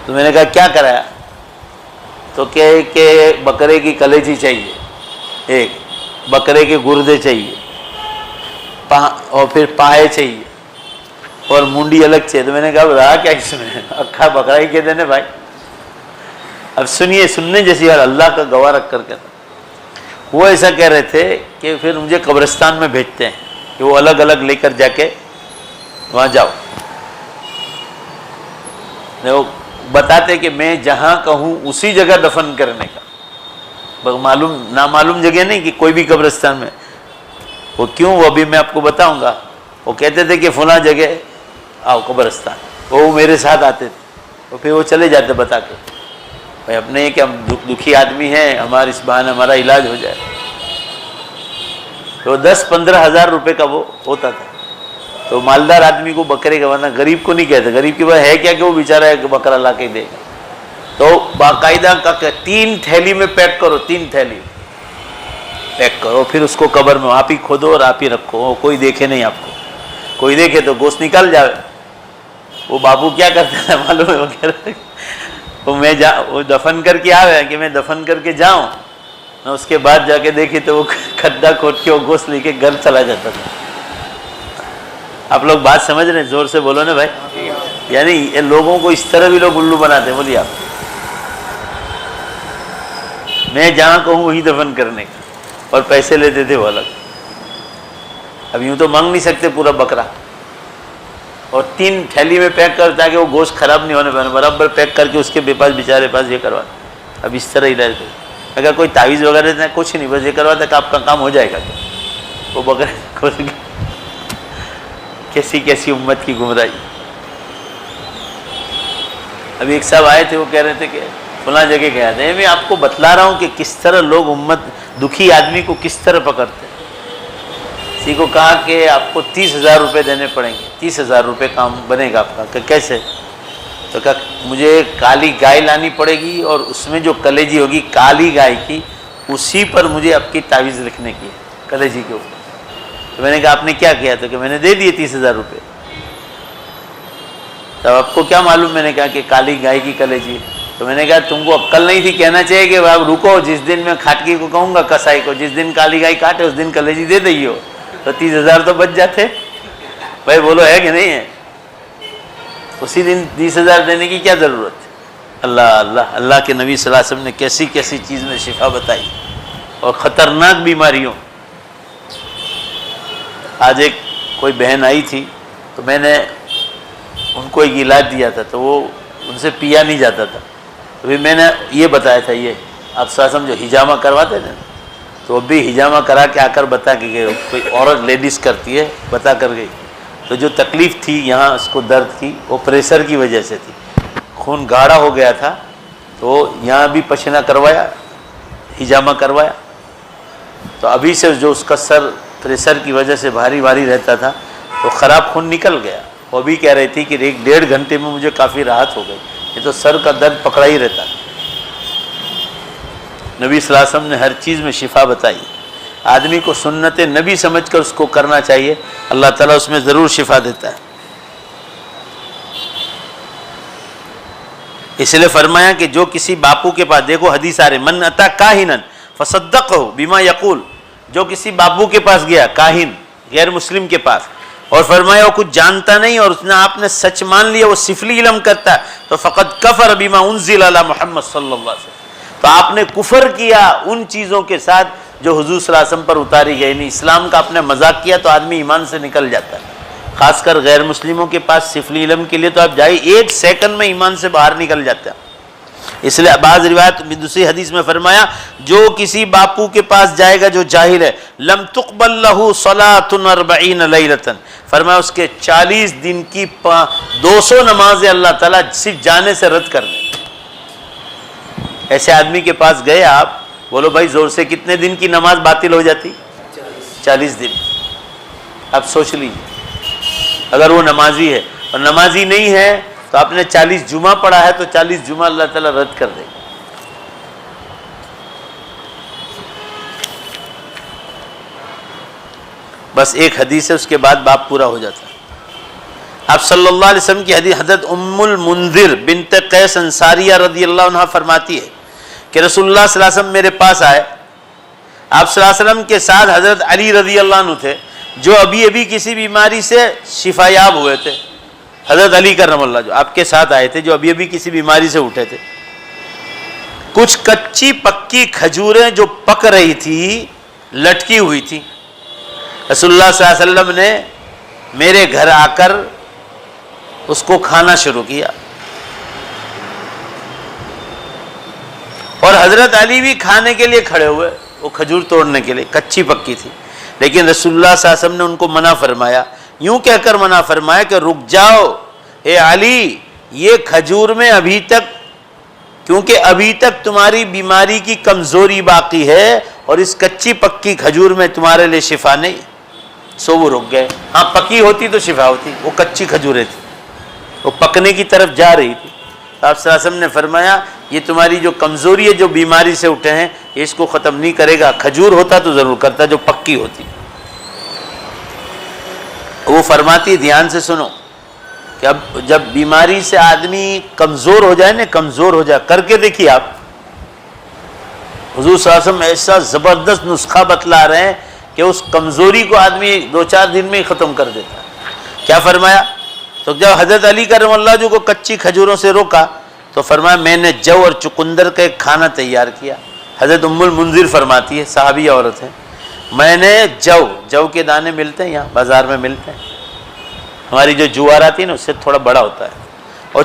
تو میں نے کہا کیا کرایا؟ تو کہ بکرے کی کلیجی چاہیے، ایک بکرے کے گردے چاہیے، اور پھر پائے چاہیے، اور منڈی الگ چاہیے۔ تو میں نے کہا رہا کیا اس میں؟ اکھا بکرا ہی کہتے ہیں بھائی۔ اب سنیے، سننے جیسی بات، اللہ کا گواہ رکھ کر کہتا۔ وہ ایسا کہہ رہے تھے کہ پھر مجھے قبرستان میں بھیجتے ہیں کہ وہ الگ الگ لے کر جا کے وہاں جاؤ۔ وہ بتاتے کہ میں جہاں کہوں اسی جگہ دفن کرنے کا، معلوم نامعلوم جگہ نہیں کہ کوئی بھی قبرستان میں۔ وہ کیوں؟ وہ ابھی میں آپ کو بتاؤں گا۔ وہ کہتے تھے کہ فلاں جگہ آؤ قبرستان، وہ میرے ساتھ آتے تھے، تو پھر وہ چلے جاتے بتا کے بھائی اپنے کہ ہم دکھی آدمی ہیں، ہمارے اس بہانے ہمارا علاج ہو جائے۔ تو 10-15 ہزار روپے کا وہ ہوتا تھا۔ تو مالدار آدمی کو بکرے کا، ورنہ غریب کو نہیں کہتے، غریب کے پاس ہے کیا کہ وہ بیچارہ ہے کہ بکرا لا کے دے گا۔ تو باقاعدہ 3 تھیلی میں پیک کرو، 3 تھیلی پیک کرو، پھر اس کو قبر میں آپ ہی کھودو اور آپ ہی رکھو، کوئی دیکھے نہیں آپ کو۔ کوئی دیکھے تو گوشت نکل جائے۔ وہ بابو کیا کرتا ہے معلوم ہے؟ وہ کہہ رہے وہ دفن کر کے آوے کہ میں دفن کر کے جاؤں، اس کے بعد جا کے دیکھے تو وہ کھڈا کھود کے وہ گوشت لے کے گھر چلا جاتا تھا۔ آپ لوگ بات سمجھ رہے ہیں؟ زور سے بولو نا بھائی۔ یعنی یہ لوگوں کو اس طرح بھی لوگ الو بناتے ہیں۔ بولیے آپ، میں جہاں کہوں وہی دفن کرنے کا، اور پیسے لیتے تھے وہ الگ۔ اب یوں تو مانگ نہیں سکتے پورا بکرا، اور 3 تھیلی میں پیک کر تاکہ وہ گوشت خراب نہیں ہونے پائے، برابر پیک کر کے اس کے پاس بیچارے پاس یہ کروا۔ اب اس طرح علاج کرے، اگر کوئی تعویذ وغیرہ دیتا ہے کچھ نہیں، بس یہ کرواتا کہ آپ کا کام ہو جائے گا۔ وہ بکرے کھول کے کیسی کیسی امت کی گمراہی۔ ابھی ایک صاحب آئے تھے، وہ کہہ رہے تھے کہ فلاں جگہ گیا تھا۔ میں آپ کو بتلا رہا ہوں کہ کس طرح لوگ امت دکھی آدمی کو کس طرح پکڑتے ہیں۔ کسی کو کہا کہ آپ کو 30,000 روپے دینے پڑیں گے، 30,000 روپے کام بنے گا آپ کا۔ کہ کیسے؟ تو کہا مجھے کالی گائے لانی پڑے گی، اور اس میں جو کلیجی ہوگی کالی گائے کی، اسی پر مجھے آپ کی تعویذ لکھنے کی ہے، کلیجی کے اوپر۔ تو میں نے کہا آپ نے کیا کیا؟ تو کہ میں نے دے دیے 30,000 روپے۔ تب آپ کو کیا معلوم؟ میں نے کہا کہ کالی گائے کی کلیجی۔ تو میں نے کہا تم کو عقل نہیں تھی؟ کہنا چاہیے کہ آپ رکو، جس دن میں کھاٹکی کو کہوں گا کسائی کو جس دن کالی گائے کاٹے اس دن کلیجی دے دئیے ہو، تو 30,000 تو بچ جاتے۔ بھائی بولو ہے کہ نہیں ہے؟ اسی دن 30,000 دینے کی کیا ضرورت ہے؟ اللہ اللہ، اللہ کے نبی صلی اللہ علیہ وسلم نے کیسی کیسی چیز میں شفا بتائی، اور خطرناک بیماریوں۔ آج ایک کوئی بہن آئی تھی، تو میں نے ان کو ایک علاج دیا تھا، تو وہ ان سے پیا نہیں جاتا تھا۔ ابھی میں نے یہ بتایا تھا، یہ آپ صلی اللہ علیہ وسلم جو حجامہ کرواتے تھے، تو اب بھی حجامہ کرا کے آ کر بتا کے گئے، کوئی عورت لیڈیز کرتی ہے، بتا کر گئی۔ تو جو تکلیف تھی یہاں اس کو درد کی، وہ پریشر کی وجہ سے تھی، خون گاڑھا ہو گیا تھا، تو یہاں بھی پشینہ کروایا، حجامہ کروایا۔ تو ابھی سے جو اس کا سر پریشر کی وجہ سے بھاری بھاری رہتا تھا، تو خراب خون نکل گیا۔ وہ بھی کہہ رہی تھی کہ 1-1.5 گھنٹے میں مجھے کافی راحت ہو گئی، یہ تو سر کا درد پکڑا ہی رہتا۔ نبی صلی اللہ علیہ وسلم نے ہر چیز میں شفا بتائی، آدمی کو سنت نبی سمجھ کر اس کو کرنا چاہیے، اللہ تعالیٰ اس میں ضرور شفا دیتا ہے۔ اس لیے فرمایا کہ جو کسی باپو کے پاس، دیکھو حدیث آ رہے، من اتا کاہنا فصدقہ بما یقول، جو کسی باپو کے پاس گیا، کاہن غیر مسلم کے پاس، اور فرمایا وہ کچھ جانتا نہیں اور اس نے آپ نے سچ مان لیا، وہ سفلی علم کرتا ہے، تو فقط کفر بما انزل علی محمد صلی اللہ علیہ وسلم، تو آپ نے کفر کیا ان چیزوں کے ساتھ جو حضور صلی اللہ علیہ وسلم پر اتاری گئی۔ نہیں، اسلام کا آپ نے مذاق کیا تو آدمی ایمان سے نکل جاتا ہے، خاص کر غیر مسلموں کے پاس سفلی علم کے لیے تو آپ جائے 1 سیکنڈ میں ایمان سے باہر نکل جاتا ہے۔ اس لیے بعض روایت دوسری حدیث میں فرمایا جو کسی باپو کے پاس جائے گا جو جاہل ہے، لم تقبل له صلاۃ 40 لیلۃ، فرمایا اس کے 40 دن کی 200 نمازیں اللہ تعالیٰ صرف جانے سے رد کر دیں۔ ایسے آدمی کے پاس گئے آپ، بولو بھائی زور سے کتنے دن کی نماز باطل ہو جاتی؟ 40 دن۔ اب سوچ لیجیے، اگر وہ نمازی ہے اور نمازی نہیں ہے تو آپ نے 40 جمعہ پڑھا ہے تو 40 جمعہ اللہ تعالیٰ رد کر دے گا۔ بس ایک حدیث ہے، اس کے بعد باب پورا ہو جاتا ہے۔ آپ صلی اللہ علیہ وسلم کی حدیث، حضرت ام المنذر بنت قیس انصاریہ رضی اللہ عنہ فرماتی ہے کہ رسول اللہ صلی اللہ علیہ وسلم میرے پاس آئے، آپ صلی اللہ علیہ وسلم کے ساتھ حضرت علی رضی اللہ عنہ تھے جو ابھی کسی بیماری سے شفا یاب ہوئے تھے۔ حضرت علی کرم اللہ جو آپ کے ساتھ آئے تھے، جو ابھی کسی بیماری سے اٹھے تھے۔ کچھ کچی پکی کھجوریں جو پک رہی تھی، لٹکی ہوئی تھی، رسول اللہ صلی اللہ علیہ وسلم نے میرے گھر آ کر اس کو کھانا شروع کیا، اور حضرت علی بھی کھانے کے لیے کھڑے ہوئے، وہ کھجور توڑنے کے لیے، کچی پکی تھی، لیکن رسول اللہ صلی اللہ علیہ وسلم نے ان کو منع فرمایا، یوں کہہ کر منع فرمایا کہ رک جاؤ اے علی، یہ کھجور میں ابھی تک، کیونکہ ابھی تک تمہاری بیماری کی کمزوری باقی ہے اور اس کچی پکی کھجور میں تمہارے لیے شفا نہیں، سو وہ رک گئے۔ ہاں پکی ہوتی تو شفا ہوتی، وہ کچی کھجوریں تھی، وہ پکنے کی طرف جا رہی تھی۔ آپ صلی اللہ علیہ وسلم نے فرمایا یہ تمہاری جو کمزوری ہے، جو بیماری سے اٹھے ہیں، یہ اس کو ختم نہیں کرے گا، کھجور ہوتا تو ضرور کرتا جو پکی ہوتی۔ وہ فرماتی، دھیان سے سنو، کہ اب جب بیماری سے آدمی کمزور ہو جائے نا، کمزور ہو جائے، کر کے دیکھیے آپ، حضور صلی اللہ علیہ وسلم ایسا زبردست نسخہ بتلا رہے ہیں کہ اس کمزوری کو آدمی 2-4 دن میں ہی ختم کر دیتا ہے۔ کیا فرمایا؟ تو جب حضرت علی کرم اللہ جو کو کچی کھجوروں سے روکا تو فرمایا میں نے جو اور چقندر کا ایک کھانا تیار کیا۔ حضرت ام المنذر فرماتی ہے، صحابی عورت ہے، میں نے جو کے دانے ملتے ہیں یہاں بازار میں ملتے ہیں، ہماری جو جوار آتی ہے نا اس سے تھوڑا بڑا ہوتا ہے، اور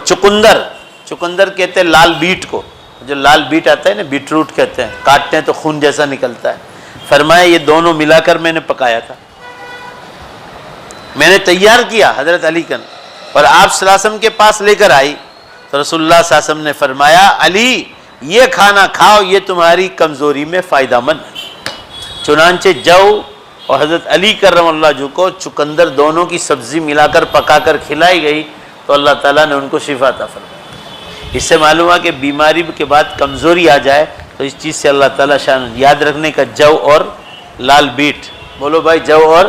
چقندر کہتے ہیں لال بیٹ کو، جو لال بیٹ آتا ہے نا، بیٹ روٹ کہتے ہیں، کاٹتے ہیں تو خون جیسا نکلتا ہے۔ فرمایا یہ دونوں ملا کر میں نے پکایا تھا، میں نے تیار کیا حضرت علی کا، اور آپ صلی اللہ علیہ وسلم کے پاس لے کر آئی تو رسول اللہ صلی اللہ علیہ وسلم نے فرمایا علی یہ کھانا کھاؤ، یہ تمہاری کمزوری میں فائدہ مند ہے۔ چنانچہ جو اور حضرت علی کرم اللہ جو کو چقندر دونوں کی سبزی ملا کر پکا کر کھلائی گئی تو اللہ تعالیٰ نے ان کو شفا عطا فرمایا۔ اس سے معلوم ہوا کہ بیماری کے بعد کمزوری آ جائے تو اس چیز سے اللہ تعالیٰ شان یاد رکھنے کا، جو اور لال بیٹ، بولو بھائی جو اور،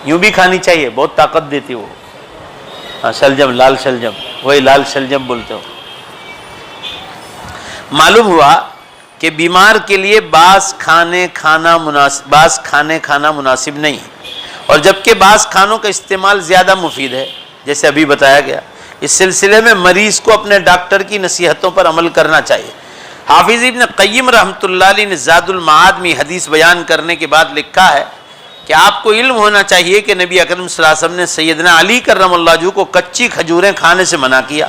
یوں بھی کھانی چاہیے، بہت طاقت دیتی وہ، ہاں شلجم، لال شلجم، وہی لال شلجم بولتے ہو۔ معلوم ہوا کہ بیمار کے لیے بعض کھانے کھانا مناسب نہیں ہے، اور جبکہ بعض کھانوں کا استعمال زیادہ مفید ہے، جیسے ابھی بتایا گیا۔ اس سلسلے میں مریض کو اپنے ڈاکٹر کی نصیحتوں پر عمل کرنا چاہیے۔ حافظ ابن قیم رحمۃ اللہ علیہ نے زاد المعاد میں حدیث بیان کرنے کے بعد لکھا ہے کہ آپ کو علم ہونا چاہیے کہ نبی اکرم صلی اللہ علیہ وسلم نے سیدنا علی کرم اللہ وجہہ کو کچی کھجوریں کھانے سے منع کیا،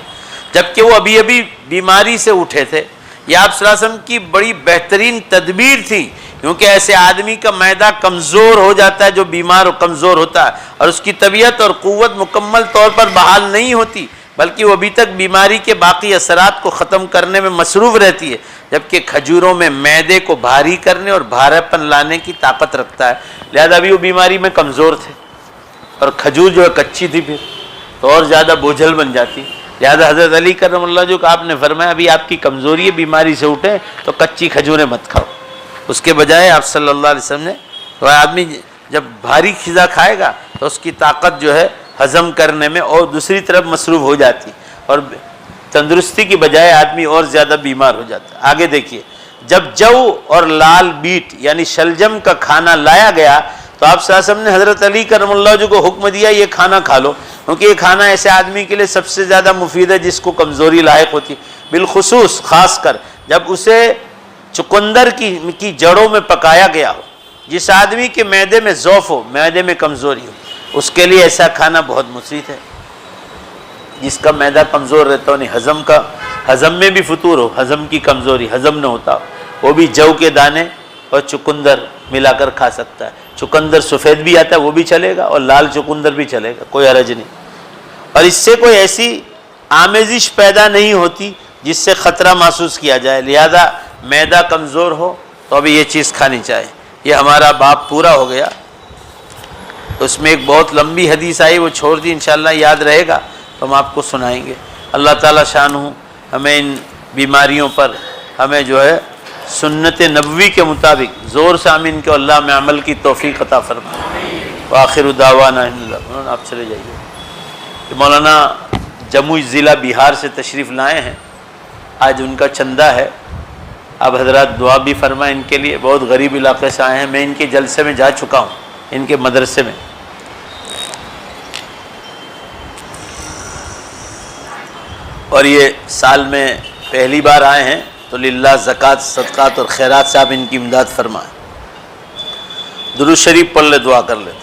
جبکہ وہ ابھی بیماری سے اٹھے تھے۔ یہ آپ صلی اللہ علیہ وسلم کی بڑی بہترین تدبیر تھی، کیونکہ ایسے آدمی کا معدہ کمزور ہو جاتا ہے جو بیمار و کمزور ہوتا ہے، اور اس کی طبیعت اور قوت مکمل طور پر بحال نہیں ہوتی، بلکہ وہ ابھی تک بیماری کے باقی اثرات کو ختم کرنے میں مصروف رہتی ہے، جبکہ کھجوروں میں معدے کو بھاری کرنے اور بھارا پن لانے کی طاقت رکھتا ہے، لہذا ابھی وہ بیماری میں کمزور تھے، اور کھجور جو ہے کچی تھی پھر تو اور زیادہ بوجھل بن جاتی، لہذا حضرت علی کرم اللہ جو کہ آپ نے فرمایا ابھی آپ کی کمزوری ہے، بیماری سے اٹھے تو کچی کھجوریں مت کھاؤ، اس کے بجائے آپ صلی اللہ علیہ وسلم نے، تو آدمی جب بھاری غذا کھائے گا تو اس کی طاقت جو ہے ہضم کرنے میں اور دوسری طرف مصروف ہو جاتی، اور تندرستی کی بجائے آدمی اور زیادہ بیمار ہو جاتا ہے۔ آگے دیکھیے، جب جو اور لال بیٹ یعنی شلجم کا کھانا لایا گیا تو آپ صلی اللہ علیہ وسلم نے حضرت علی کرم اللہ جو کو حکم دیا یہ کھانا کھا لو، کیونکہ یہ کھانا ایسے آدمی کے لیے سب سے زیادہ مفید ہے جس کو کمزوری لاحق ہوتی، بالخصوص خاص کر جب اسے چقندر کی جڑوں میں پکایا گیا ہو، جس آدمی کے معدے میں ضعف ہو، معدے میں کمزوری ہو، اس کے لیے ایسا کھانا بہت مفید ہے۔ جس کا معدہ کمزور رہتا ہو، نہیں ہضم میں بھی فطور ہو، ہضم کی کمزوری، ہضم نہ ہوتا ہو، وہ بھی جو کے دانے اور چقندر ملا کر کھا سکتا ہے۔ چقندر سفید بھی آتا ہے وہ بھی چلے گا، اور لال چقندر بھی چلے گا، کوئی حرج نہیں، اور اس سے کوئی ایسی آمیزش پیدا نہیں ہوتی جس سے خطرہ محسوس کیا جائے، لہذا معدہ کمزور ہو تو ابھی یہ چیز کھانی چاہیے۔ یہ ہمارا باب پورا ہو گیا۔ اس میں ایک بہت لمبی حدیث آئی، وہ چھوڑ دی، انشاءاللہ یاد رہے گا تو ہم آپ کو سنائیں گے۔ اللہ تعالیٰ شانہ ہمیں ان بیماریوں پر ہمیں جو ہے سنت نبوی کے مطابق زور سے آمین کہ اللہ میں عمل کی توفیق عطا فرمائے۔ وآخر دعوانا مولانا آپ چلے جائیے۔ مولانا جموئی ضلع بہار سے تشریف لائے ہیں، آج ان کا چندہ ہے، آپ حضرات دعا بھی فرمائیں ان کے لیے، بہت غریب علاقے سے آئے ہیں، میں ان کے جلسے میں جا چکا ہوں، ان کے مدرسے میں۔ اور یہ سال میں پہلی بار آئے ہیں تو للہ زکوٰۃ صدقات اور خیرات سے آپ ان کی امداد فرمائیں۔ درود شریف پڑھ لے، دعا کر لیتے۔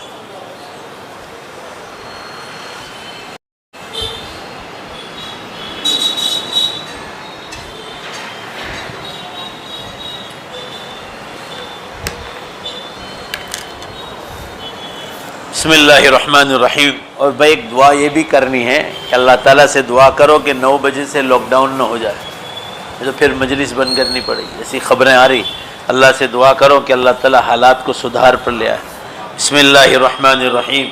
بسم اللہ الرحمن الرحیم۔ اور بھائی ایک دعا یہ بھی کرنی ہے کہ اللہ تعالیٰ سے دعا کرو کہ 9 بجے سے لاک ڈاؤن نہ ہو جائے، تو پھر مجلس بند کرنی پڑے گی، ایسی خبریں آ رہی۔ اللہ سے دعا کرو کہ اللہ تعالیٰ حالات کو سدھار پر لے آئے۔ بسم اللہ الرحمن الرحیم۔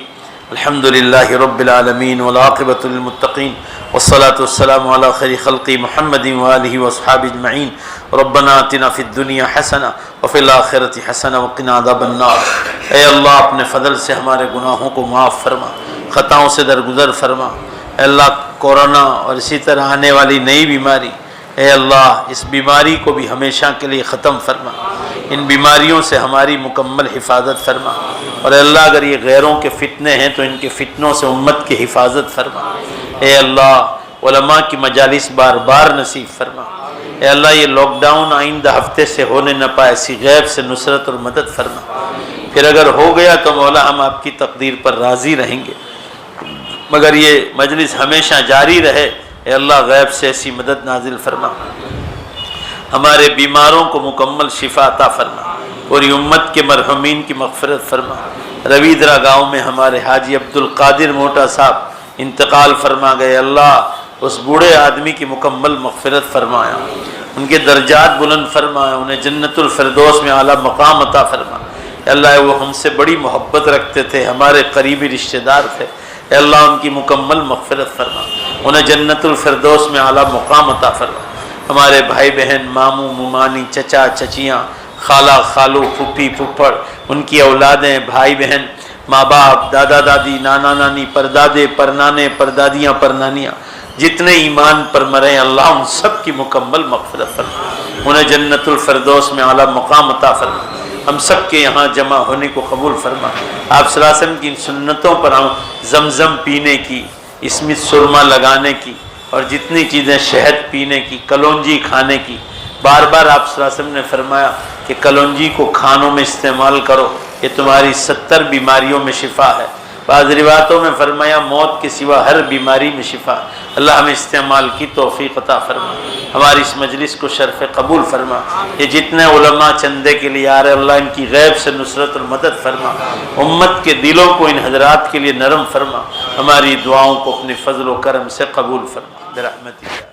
الحمد للہ رب العالمین والعاقبۃ للمتقین والصلاة والسلام علی خیر خلق محمد وآلہ واصحابہ اجمعین۔ ربنا آتنا فی الدنیا حسنہ وفی الآخرۃ حسنہ وقنا عذاب النار۔ اے اللہ اپنے فضل سے ہمارے گناہوں کو معاف فرما، خطاؤں سے درگزر فرما۔ اے اللہ کورونا اور اسی طرح آنے والی نئی بیماری، اے اللہ اس بیماری کو بھی ہمیشہ کے لیے ختم فرما، ان بیماریوں سے ہماری مکمل حفاظت فرما۔ اور اے اللہ اگر یہ غیروں کے فتنے ہیں تو ان کے فتنوں سے امت کی حفاظت فرما۔ اے اللہ علماء کی مجالس بار بار نصیب فرما۔ اے اللہ یہ لاک ڈاؤن آئندہ ہفتے سے ہونے نہ پائے، ایسی غیب سے نصرت اور مدد فرما۔ پھر اگر ہو گیا تو مولا ہم آپ کی تقدیر پر راضی رہیں گے، مگر یہ مجلس ہمیشہ جاری رہے۔ اے اللہ غیب سے ایسی مدد نازل فرما، ہمارے بیماروں کو مکمل شفا عطا فرما، پوری امت کے مرحومین کی مغفرت فرما۔ رویدرا گاؤں میں ہمارے حاجی عبدالقادر موٹا صاحب انتقال فرما گئے، اللہ اس بوڑھے آدمی کی مکمل مغفرت فرمایا، ان کے درجات بلند فرمایا، انہیں جنت الفردوس میں اعلیٰ مقام عطا فرما۔ اے اللہ وہ ہم سے بڑی محبت رکھتے تھے، ہمارے قریبی رشتہ دار تھے، اے اللہ ان کی مکمل مغفرت فرما، انہیں جنت الفردوس میں اعلیٰ مقام عطا فرما۔ ہمارے بھائی بہن، ماموں ممانی، چچا چچیاں، خالہ خالو، پھوپھی پھوپھڑ، ان کی اولادیں، بھائی بہن، ماں باپ، دادا دادی، نانا نانی، پردادے پرنانے، پردادیاں پرنانیاں، جتنے ایمان پر مرے اللہ ان سب کی مکمل مغفرت فرما، انہیں جنت الفردوس میں اعلیٰ مقام عطا فرما۔ ہم سب کے یہاں جمع ہونے کو قبول فرما۔ آپ صلی اللہ علیہ وسلم کی ان سنتوں پر ہم زمزم پینے کی، اسمت سرما لگانے کی، اور جتنی چیزیں شہد پینے کی، کلونجی کھانے کی، بار بار آپ صلی اللہ علیہ وسلم نے فرمایا کہ کلونجی کو کھانوں میں استعمال کرو، یہ تمہاری 70 بیماریوں میں شفا ہے۔ بعض روایتوں میں فرمایا موت کے سوا ہر بیماری میں شفا۔ اللہ ہمیں استعمال کی توفیق عطا فرما، ہماری اس مجلس کو شرف قبول فرما۔ یہ جتنے علماء چندے کے لیے آ رہے اللہ ان کی غیب سے نصرت اور مدد فرما، امت کے دلوں کو ان حضرات کے لیے نرم فرما، ہماری دعاؤں کو اپنے فضل و کرم سے قبول فرما برحمتک۔